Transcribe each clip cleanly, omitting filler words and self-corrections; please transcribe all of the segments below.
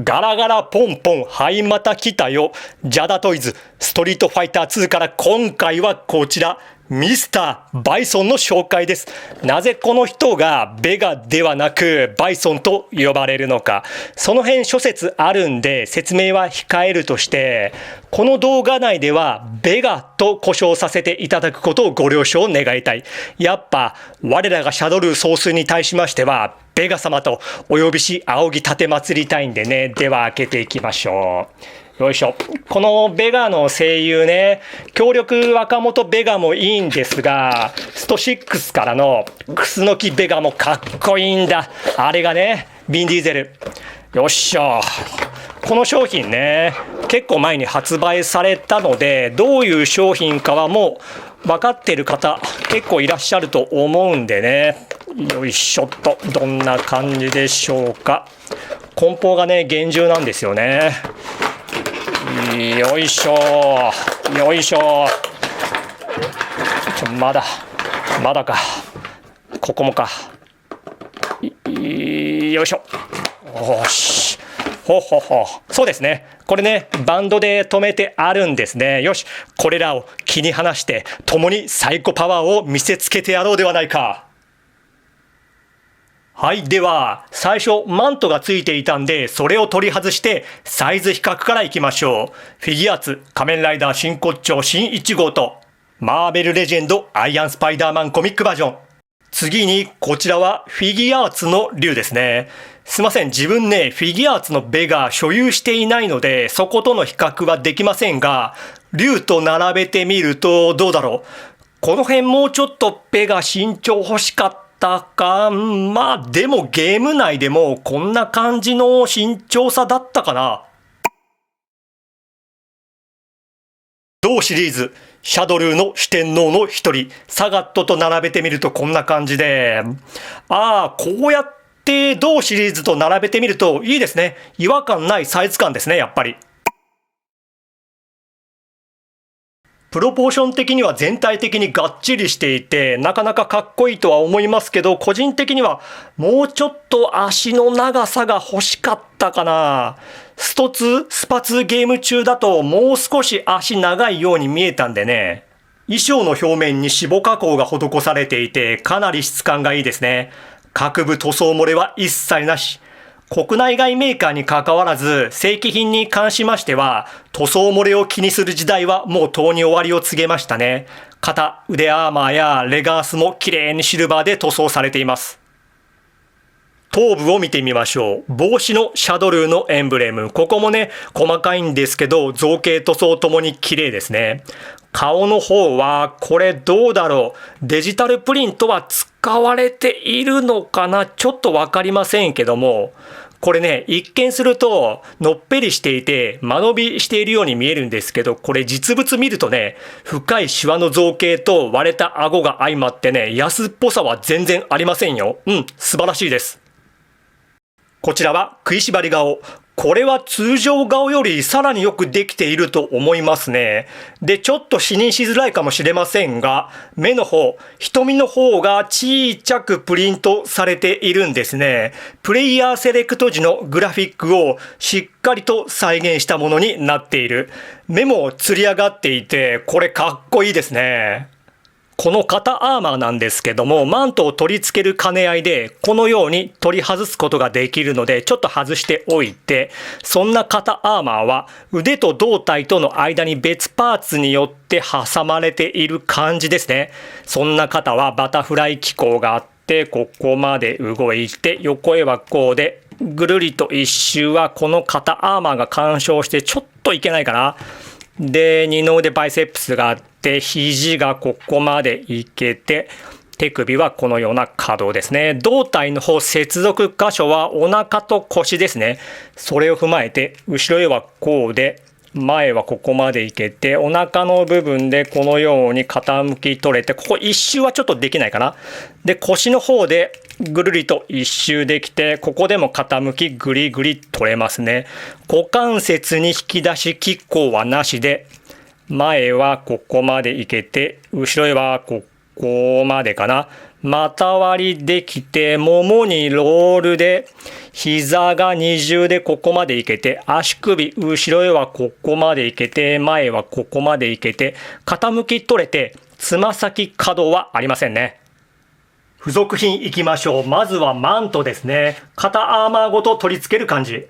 ガラガラポンポン、はいまた来たよ。ジャダトイズ、ストリートファイター2から今回はこちら、ミスターバイソンの紹介です。なぜこの人がベガではなくバイソンと呼ばれるのか。その辺諸説あるんで説明は控えるとして、この動画内ではベガと呼称させていただくことをご了承願いたい。やっぱ我らがシャドルー総帥に対しましては、ベガ様とお呼びし仰ぎ立て祭りたいんでね。では開けていきましょう。よいしょ。このベガの声優ね、強力若元ベガもいいんですが、スト6からのクスノキベガもかっこいいんだ。あれがね、ビンディーゼル。よっしゃ。この商品ね、結構前に発売されたので、どういう商品かはもう分かってる方結構いらっしゃると思うんでね。よいしょっと、どんな感じでしょうか。梱包がね、厳重なんですよね。よいしょよいしょ。まだか。ここもか。よいしょ。よし。ほほほ。そうですね。これね、バンドで留めてあるんですね。よし。これらを切り離して、共にサイコパワーを見せつけてやろうではないか。はい。では、最初、マントがついていたんで、それを取り外して、サイズ比較からいきましょう。フィギュアーツ、仮面ライダー真骨頂新1号と、マーベルレジェンドアイアンスパイダーマンコミックバージョン。次に、こちらはフィギュアーツの竜ですね。すいません。自分ね、フィギュアーツのベガ所有していないので、そことの比較はできませんが、竜と並べてみるとどうだろう。この辺もうちょっとベガ身長欲しかったか。まあでもゲーム内でもこんな感じの身長差だったかな。同シリーズ、シャドルーの四天王の一人、サガットと並べてみるとこんな感じで、こうやって同シリーズと並べてみるといいですね。違和感ないサイズ感ですね、やっぱり。プロポーション的には全体的にがっちりしていて、なかなかかっこいいとは思いますけど、個人的にはもうちょっと足の長さが欲しかったかな。スパ2ゲーム中だともう少し足長いように見えたんでね。衣装の表面に脂肪加工が施されていて、かなり質感がいいですね。各部塗装漏れは一切なし。国内外メーカーに関わらず、正規品に関しましては、塗装漏れを気にする時代はもうとうに終わりを告げましたね。肩、腕アーマーやレガースも綺麗にシルバーで塗装されています。頭部を見てみましょう。帽子のシャドルーのエンブレム。ここもね、細かいんですけど、造形塗装ともに綺麗ですね。顔の方は、これどうだろう。デジタルプリントは使われているのかな、ちょっとわかりませんけども、これね、一見するとのっぺりしていて間延びしているように見えるんですけど、これ実物見るとね、深いシワの造形と割れた顎が相まってね、安っぽさは全然ありませんよ。素晴らしいです。こちらは食いしばり顔。これは通常顔よりさらによくできていると思いますね。で、ちょっと視認しづらいかもしれませんが、目の方、瞳の方が小さくプリントされているんですね。プレイヤーセレクト時のグラフィックをしっかりと再現したものになっている。目もつり上がっていて、これかっこいいですね。この肩アーマーなんですけども、マントを取り付ける兼ね合いで、このように取り外すことができるので、ちょっと外しておいて、そんな肩アーマーは腕と胴体との間に別パーツによって挟まれている感じですね。そんな肩はバタフライ機構があって、ここまで動いて、横へはこうで、ぐるりと一周はこの肩アーマーが干渉してちょっといけないかな。で、二の腕バイセップスがあって、肘がここまでいけて、手首はこのような可動ですね。胴体の方、接続箇所はお腹と腰ですね。それを踏まえて、後ろへはこうで、前はここまでいけて、お腹の部分でこのように傾き取れて、ここ一周はちょっとできないかな。で、腰の方でぐるりと一周できて、ここでも傾きぐりぐり取れますね。股関節に引き出し機構はなしで、前はここまでいけて、後ろへはここまでかな。股割りできて、ももにロールで、膝が二重でここまでいけて、足首後ろへはここまでいけて、前はここまでいけて、傾き取れて、つま先可動はありませんね。付属品いきましょう。まずはマントですね。肩アーマーごと取り付ける感じ。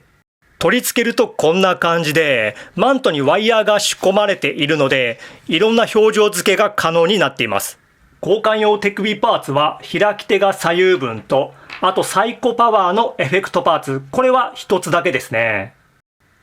取り付けるとこんな感じで、マントにワイヤーが仕込まれているので、いろんな表情付けが可能になっています。交換用手首パーツは開き手が左右分と、あとサイコパワーのエフェクトパーツ、これは一つだけですね。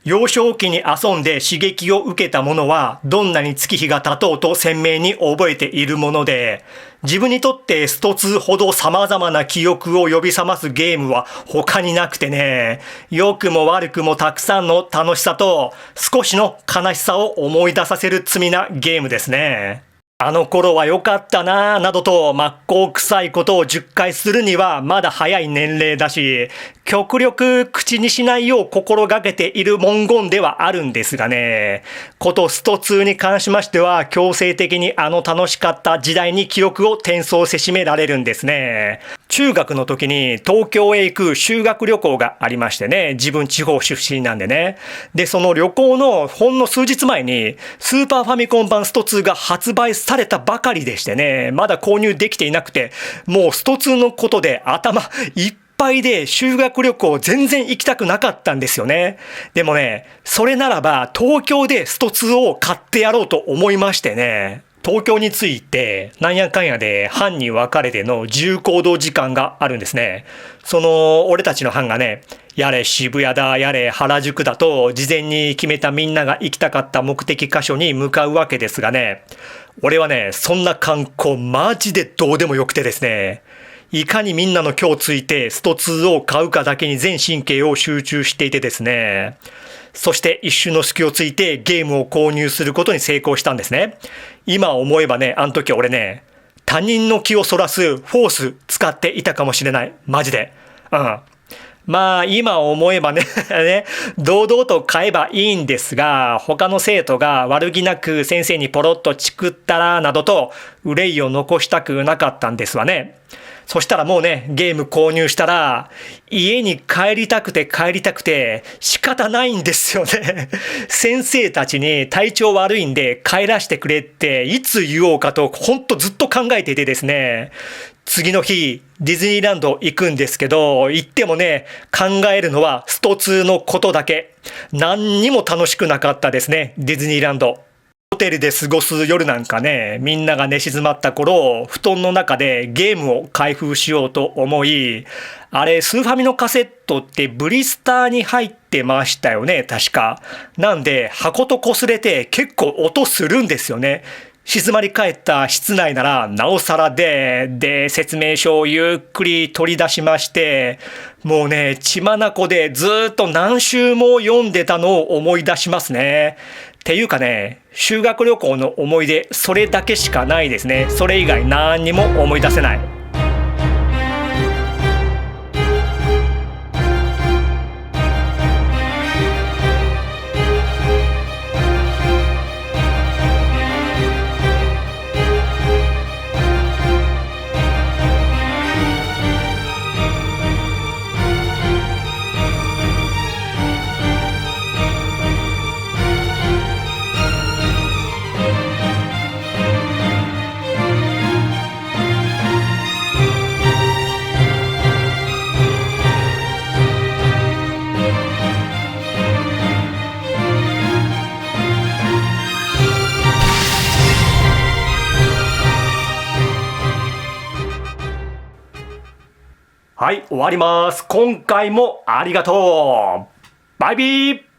幼少期に遊んで刺激を受けたものはどんなに月日が経とうと鮮明に覚えているもので、自分にとってスト2ほど様々な記憶を呼び覚ますゲームは他になくてね、良くも悪くもたくさんの楽しさと少しの悲しさを思い出させる罪なゲームですね。あの頃は良かったなぁなどと真っ向臭いことを10回するにはまだ早い年齢だし、極力口にしないよう心がけている文言ではあるんですがね、ことスト2に関しましては強制的にあの楽しかった時代に記憶を転送せしめられるんですね。中学の時に東京へ行く修学旅行がありましてね、自分地方出身なんでね。で、その旅行のほんの数日前にスーパーファミコン版スト2が発売されたばかりでしてね、まだ購入できていなくて、もうスト2のことで頭いっぱいで修学旅行全然行きたくなかったんですよね。でもね、それならば東京でスト2を買ってやろうと思いましてね、東京に着いてなんやかんやで班に分かれての自由行動時間があるんですね。その俺たちの班がね、やれ渋谷だやれ原宿だと事前に決めたみんなが行きたかった目的箇所に向かうわけですがね、俺はね、そんな観光マジでどうでもよくてですね、いかにみんなの今日ついてスト2を買うかだけに全神経を集中していてですね、そして一瞬の隙をついてゲームを購入することに成功したんですね。今思えばね、あの時俺ね、他人の気をそらすフォース使っていたかもしれない。マジで。まあ今思えばね堂々と買えばいいんですが、他の生徒が悪気なく先生にポロッとチクったらなどと憂いを残したくなかったんですわね。そしたらもうね、ゲーム購入したら家に帰りたくて仕方ないんですよね。先生たちに体調悪いんで帰らせてくれっていつ言おうかとほんとずっと考えていてですね、次の日ディズニーランド行くんですけど、行ってもね、考えるのはスト2のことだけ。何にも楽しくなかったですね、ディズニーランド。ホテルで過ごす夜なんかね、みんなが寝静まった頃、布団の中でゲームを開封しようと思い、あれスーファミのカセットってブリスターに入ってましたよね、確か。なんで箱と擦れて結構音するんですよね。静まり返った室内ならなおさらで説明書をゆっくり取り出しまして、もうね、血眼でずっと何週も読んでたのを思い出しますね。っていうかね、修学旅行の思い出、それだけしかないですね。それ以外何にも思い出せない。はい、終わります。今回もありがとう。バイビー。